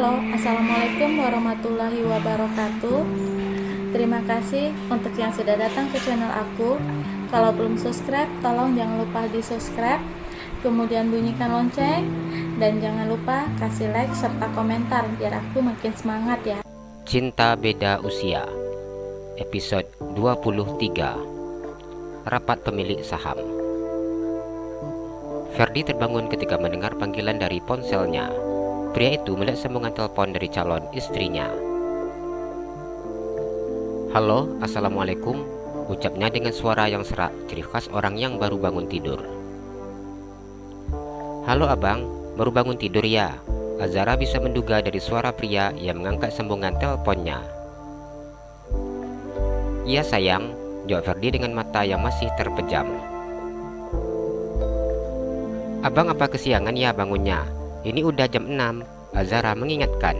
Halo, Assalamualaikum warahmatullahi wabarakatuh. Terima kasih untuk yang sudah datang ke channel aku. Kalau belum subscribe, tolong jangan lupa di subscribe, kemudian bunyikan lonceng, dan jangan lupa kasih like serta komentar biar aku makin semangat ya. Cinta Beda Usia, episode 23. Rapat pemilik saham. Ferdi terbangun ketika mendengar panggilan dari ponselnya. Pria itu melihat sambungan telepon dari calon istrinya. "Halo, assalamualaikum," ucapnya dengan suara yang serak, ciri khas orang yang baru bangun tidur. "Halo abang, baru bangun tidur ya?" Azara bisa menduga dari suara pria yang mengangkat sambungan teleponnya. "Iya sayang," jawab Ferdi dengan mata yang masih terpejam. "Abang apa kesiangan ya bangunnya? Ini udah jam 6, Azara mengingatkan.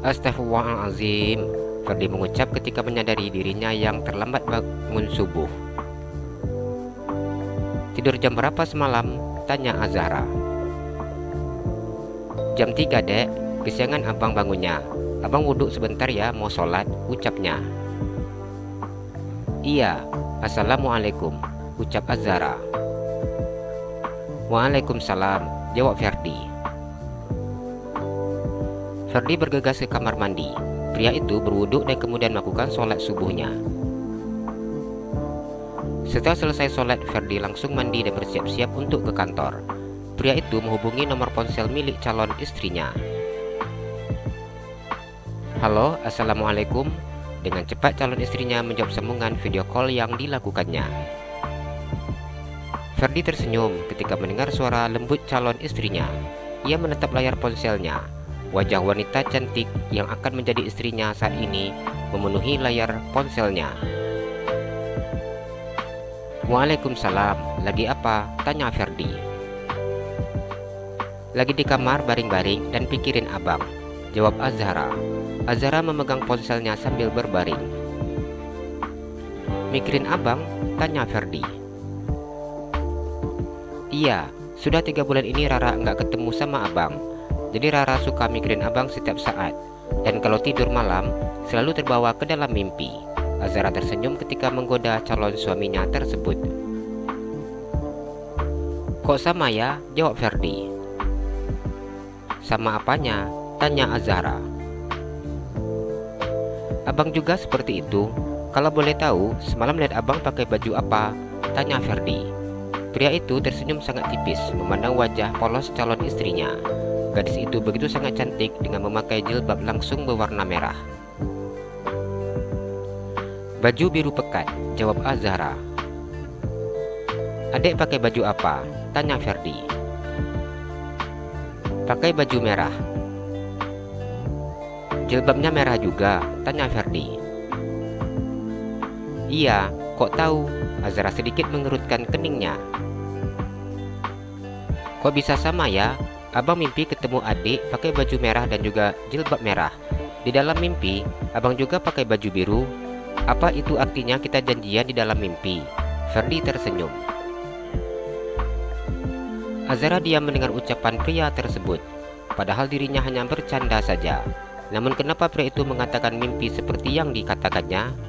"Astagfirullahaladzim," Ferdi mengucap ketika menyadari dirinya yang terlambat bangun subuh. "Tidur jam berapa semalam?" tanya Azara. "Jam 3 dek, kesiangan abang bangunnya. Abang wudhu sebentar ya, mau sholat," ucapnya. "Iya, assalamualaikum," ucap Azara. "Waalaikumsalam," jawab Ferdi. Ferdi bergegas ke kamar mandi. Pria itu berwudhu dan kemudian melakukan sholat subuhnya. Setelah selesai sholat, Ferdi langsung mandi dan bersiap-siap untuk ke kantor. Pria itu menghubungi nomor ponsel milik calon istrinya. "Halo, assalamualaikum." Dengan cepat calon istrinya menjawab sambungan video call yang dilakukannya. Ferdi tersenyum ketika mendengar suara lembut calon istrinya. Ia menatap layar ponselnya. Wajah wanita cantik yang akan menjadi istrinya saat ini memenuhi layar ponselnya. "Waalaikumsalam, lagi apa?" tanya Ferdi. "Lagi di kamar baring-baring dan pikirin abang," jawab Azhara. Azhara memegang ponselnya sambil berbaring. "Mikirin abang?" tanya Ferdi. "Iya, sudah 3 bulan ini Rara nggak ketemu sama abang. Jadi Rara suka mikirin abang setiap saat. Dan kalau tidur malam, selalu terbawa ke dalam mimpi." Azhara tersenyum ketika menggoda calon suaminya tersebut. "Kok sama ya?" jawab Ferdi. "Sama apanya?" tanya Azhara. "Abang juga seperti itu. Kalau boleh tahu, semalam lihat abang pakai baju apa?" tanya Ferdi. Pria itu tersenyum sangat tipis memandang wajah polos calon istrinya. Gadis itu begitu sangat cantik dengan memakai jilbab langsung berwarna merah. "Baju biru pekat," jawab Azhara. "Adek pakai baju apa?" tanya Ferdi. "Pakai baju merah." "Jilbabnya merah juga?" tanya Ferdi. "Iya, kok tahu?" Azhara sedikit mengerutkan keningnya. "Kok bisa sama ya? Abang mimpi ketemu adik pakai baju merah dan juga jilbab merah. Di dalam mimpi, abang juga pakai baju biru. Apa itu artinya kita janjian di dalam mimpi?" Ferdi tersenyum. Azhara diam mendengar ucapan pria tersebut. Padahal dirinya hanya bercanda saja. Namun kenapa pria itu mengatakan mimpi seperti yang dikatakannya?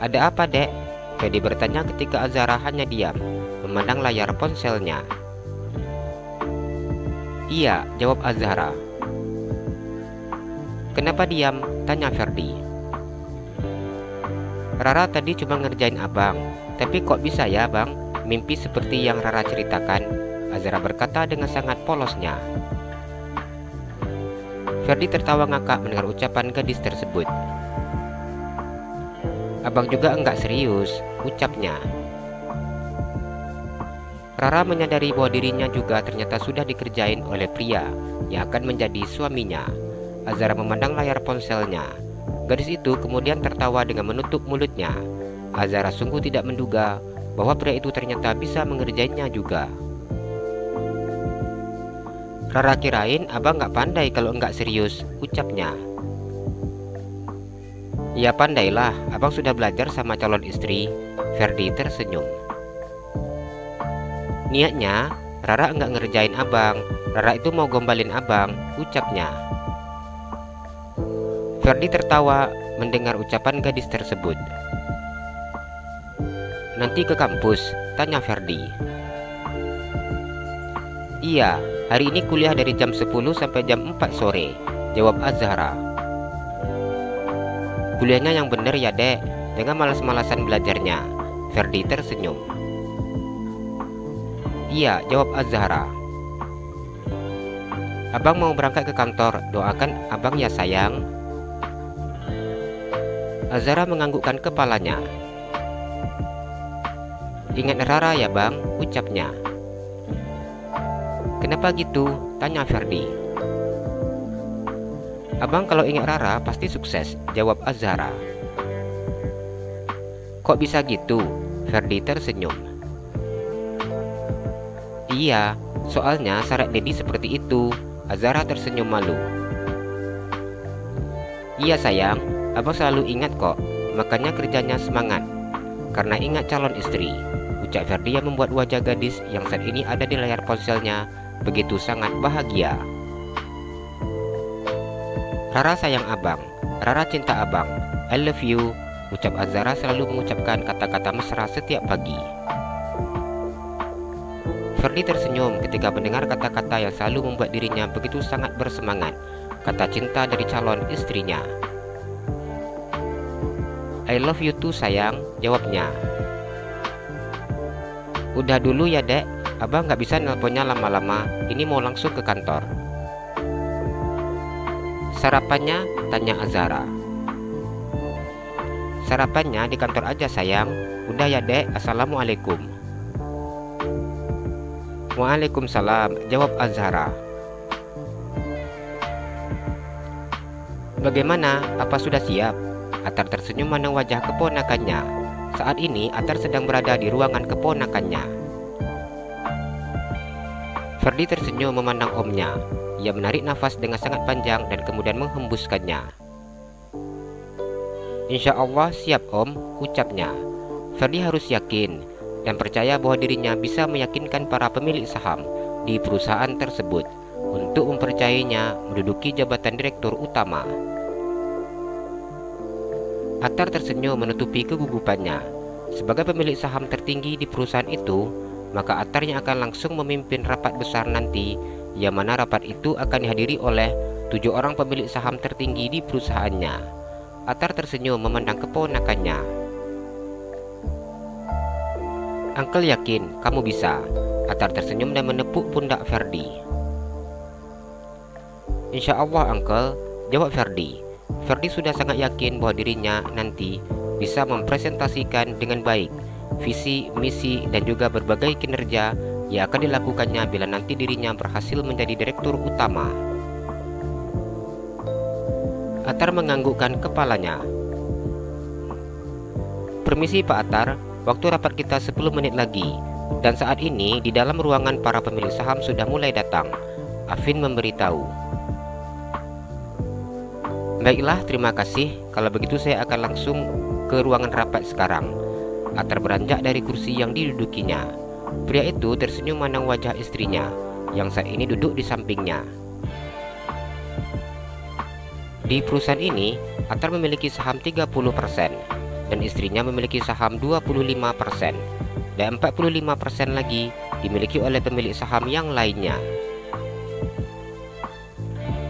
"Ada apa dek?" Ferdi bertanya ketika Azhara hanya diam memandang layar ponselnya. "Iya," jawab Azhara. "Kenapa diam?" tanya Ferdi. "Rara tadi cuma ngerjain abang, tapi kok bisa ya bang mimpi seperti yang Rara ceritakan?" Azhara berkata dengan sangat polosnya. Ferdi tertawa ngakak mendengar ucapan gadis tersebut. "Abang juga enggak serius," ucapnya. Rara menyadari bahwa dirinya juga ternyata sudah dikerjain oleh pria yang akan menjadi suaminya. Azhara memandang layar ponselnya. Gadis itu kemudian tertawa dengan menutup mulutnya. Azhara sungguh tidak menduga bahwa pria itu ternyata bisa mengerjainnya juga. "Rara kirain abang nggak pandai kalau nggak serius," ucapnya. "Ya pandailah, abang sudah belajar sama calon istri." Ferdi tersenyum. Niatnya, Rara enggak ngerjain abang, Rara itu mau gombalin abang, ucapnya. Ferdi tertawa mendengar ucapan gadis tersebut. Nanti ke kampus? Tanya Ferdi. Iya, hari ini kuliah dari jam 10 sampai jam 4 sore, jawab Azhara. Kuliahnya yang bener ya dek, dengan malas-malasan belajarnya. Ferdi tersenyum. Iya, jawab Azhara. Abang mau berangkat ke kantor, doakan abang ya sayang. Azhara menganggukkan kepalanya. Ingat Rara ya bang, ucapnya. Kenapa gitu? Tanya Ferdi. Abang kalau ingat Rara pasti sukses, jawab Azhara. Kok bisa gitu? Ferdi tersenyum. Iya, soalnya syarat Dedi seperti itu. Azhara tersenyum malu. Iya sayang, abang selalu ingat kok, makanya kerjanya semangat. Karena ingat calon istri, ucap Ferdi yang membuat wajah gadis yang saat ini ada di layar ponselnya begitu sangat bahagia. Rara sayang abang, Rara cinta abang, I love you, ucap Azhara selalu mengucapkan kata-kata mesra setiap pagi. Ferdi tersenyum ketika mendengar kata-kata yang selalu membuat dirinya begitu sangat bersemangat, kata cinta dari calon istrinya. I love you too sayang, jawabnya. Udah dulu ya dek, abang gak bisa nelponnya lama-lama, ini mau langsung ke kantor. Sarapannya? Tanya Azhara. Sarapannya di kantor aja sayang. Udah ya dek, assalamualaikum. Waalaikumsalam, jawab Azhara. Bagaimana, apa sudah siap? Atar tersenyum memandang wajah keponakannya. Saat ini Atar sedang berada di ruangan keponakannya. Ferdi tersenyum memandang omnya. Ia menarik nafas dengan sangat panjang dan kemudian menghembuskannya. Insya Allah siap om, ucapnya. Ferdi harus yakin dan percaya bahwa dirinya bisa meyakinkan para pemilik saham di perusahaan tersebut untuk mempercayainya menduduki jabatan direktur utama. Atar tersenyum menutupi kegugupannya. Sebagai pemilik saham tertinggi di perusahaan itu, maka Atar yang akan langsung memimpin rapat besar nanti, yang mana rapat itu akan dihadiri oleh 7 orang pemilik saham tertinggi di perusahaannya. Atar tersenyum memandang keponakannya. Uncle yakin kamu bisa. Atar tersenyum dan menepuk pundak Ferdi. Insya Allah Uncle, jawab Ferdi. Ferdi sudah sangat yakin bahwa dirinya nanti bisa mempresentasikan dengan baik visi, misi, dan juga berbagai kinerja yang akan dilakukannya bila nanti dirinya berhasil menjadi direktur utama. Atar menganggukkan kepalanya. Permisi Pak Atar, waktu rapat kita 10 menit lagi, dan saat ini di dalam ruangan para pemilik saham sudah mulai datang. Afin memberitahu. Baiklah, terima kasih. Kalau begitu saya akan langsung ke ruangan rapat sekarang. Atar beranjak dari kursi yang didudukinya. Pria itu tersenyum memandang wajah istrinya yang saat ini duduk di sampingnya. Di perusahaan ini, Atar memiliki saham 30% dan istrinya memiliki saham 25%, dan 45% lagi dimiliki oleh pemilik saham yang lainnya.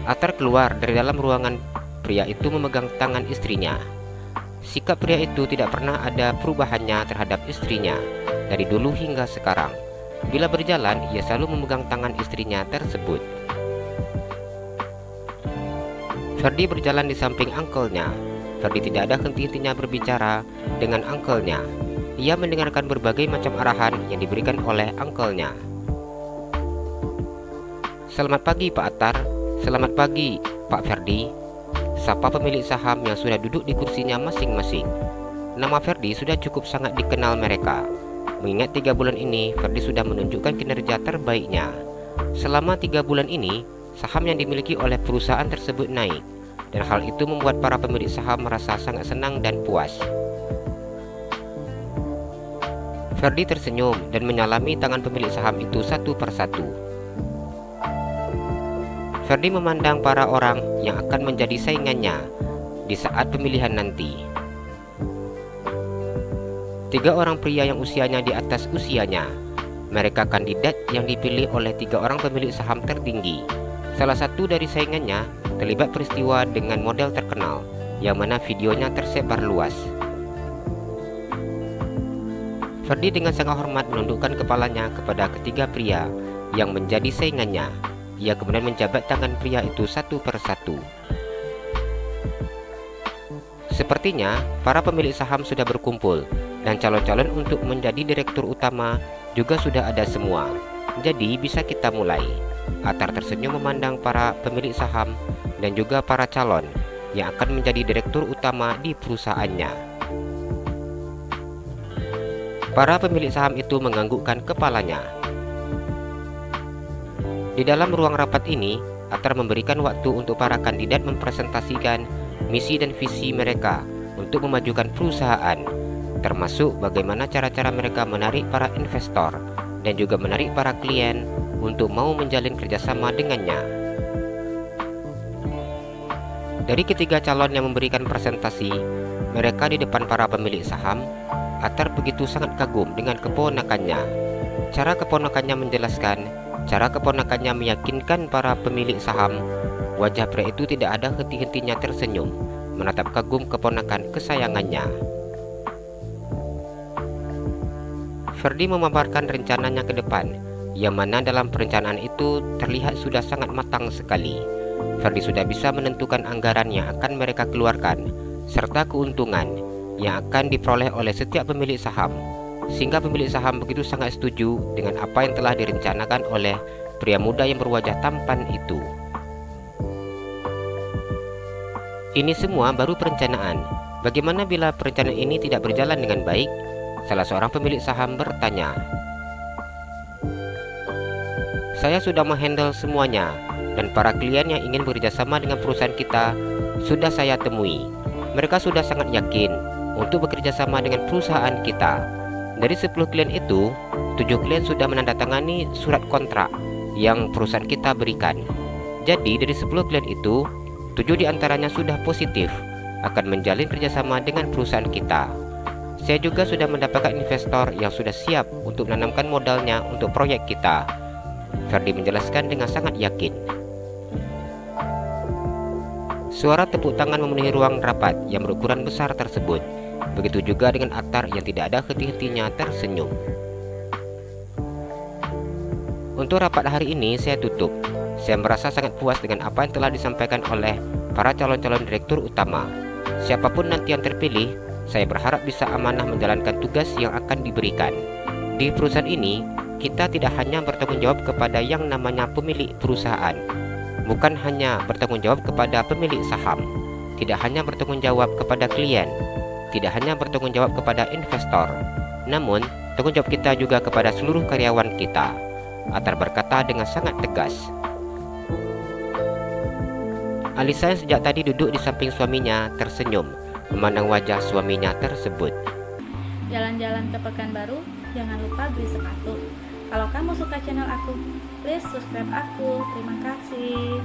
Atar keluar dari dalam ruangan. Pria itu memegang tangan istrinya. Sikap pria itu tidak pernah ada perubahannya terhadap istrinya dari dulu hingga sekarang. Bila berjalan, ia selalu memegang tangan istrinya tersebut. Ferdi berjalan di samping uncle-nya. Ferdi tidak ada henti-hentinya berbicara dengan uncle-nya. Ia mendengarkan berbagai macam arahan yang diberikan oleh uncle-nya. Selamat pagi Pak Atar. Selamat pagi Pak Ferdi, sapa pemilik saham yang sudah duduk di kursinya masing-masing. Nama Ferdi sudah cukup sangat dikenal mereka. Mengingat 3 bulan ini, Ferdi sudah menunjukkan kinerja terbaiknya. Selama 3 bulan ini, saham yang dimiliki oleh perusahaan tersebut naik, dan hal itu membuat para pemilik saham merasa sangat senang dan puas. Ferdi tersenyum dan menyalami tangan pemilik saham itu satu persatu. Ferdi memandang para orang yang akan menjadi saingannya di saat pemilihan nanti. 3 orang pria yang usianya di atas usianya. Mereka kandidat yang dipilih oleh 3 orang pemilik saham tertinggi. Salah satu dari saingannya terlibat peristiwa dengan model terkenal, yang mana videonya tersebar luas. Ferdi dengan sangat hormat menundukkan kepalanya kepada ketiga pria yang menjadi saingannya. Ia kemudian menjabat tangan pria itu satu persatu. Sepertinya para pemilik saham sudah berkumpul dan calon-calon untuk menjadi direktur utama juga sudah ada semua. Jadi bisa kita mulai. Atar tersenyum memandang para pemilik saham dan juga para calon yang akan menjadi direktur utama di perusahaannya. Para pemilik saham itu menganggukkan kepalanya. Di dalam ruang rapat ini, Atar memberikan waktu untuk para kandidat mempresentasikan misi dan visi mereka untuk memajukan perusahaan, termasuk bagaimana cara-cara mereka menarik para investor dan juga menarik para klien untuk mau menjalin kerjasama dengannya. Dari ketiga calon yang memberikan presentasi mereka di depan para pemilik saham, Atar begitu sangat kagum dengan keponakannya. Cara keponakannya menjelaskan, cara keponakannya meyakinkan para pemilik saham. Wajah pria itu tidak ada henti-hentinya tersenyum, menatap kagum keponakan kesayangannya. Ferdi memaparkan rencananya ke depan, yang mana dalam perencanaan itu terlihat sudah sangat matang sekali. Ferdi sudah bisa menentukan anggaran yang akan mereka keluarkan, serta keuntungan yang akan diperoleh oleh setiap pemilik saham, sehingga pemilik saham begitu sangat setuju dengan apa yang telah direncanakan oleh pria muda yang berwajah tampan itu. Ini semua baru perencanaan. Bagaimana bila perencanaan ini tidak berjalan dengan baik? Salah seorang pemilik saham bertanya. Saya sudah menghandle semuanya, dan para klien yang ingin bekerjasama dengan perusahaan kita sudah saya temui. Mereka sudah sangat yakin untuk bekerja sama dengan perusahaan kita. Dari 10 klien itu, 7 klien sudah menandatangani surat kontrak yang perusahaan kita berikan. Jadi dari 10 klien itu, 7 diantaranya sudah positif akan menjalin kerjasama dengan perusahaan kita. Saya juga sudah mendapatkan investor yang sudah siap untuk menanamkan modalnya untuk proyek kita. Ferdi menjelaskan dengan sangat yakin. Suara tepuk tangan memenuhi ruang rapat yang berukuran besar tersebut. Begitu juga dengan Atar yang tidak ada henti-hentinya tersenyum. Untuk rapat hari ini saya tutup. Saya merasa sangat puas dengan apa yang telah disampaikan oleh para calon-calon direktur utama. Siapapun nanti yang terpilih, saya berharap bisa amanah menjalankan tugas yang akan diberikan. Di perusahaan ini, kita tidak hanya bertanggung jawab kepada yang namanya pemilik perusahaan, bukan hanya bertanggung jawab kepada pemilik saham, tidak hanya bertanggung jawab kepada klien, tidak hanya bertanggung jawab kepada investor, namun tanggung jawab kita juga kepada seluruh karyawan kita. Atar berkata dengan sangat tegas. Alisa yang sejak tadi duduk di samping suaminya tersenyum memandang wajah suaminya tersebut. Jalan-jalan ke Pekanbaru, jangan lupa beli sepatu. Kalau kamu suka channel aku, please subscribe aku. Terima kasih.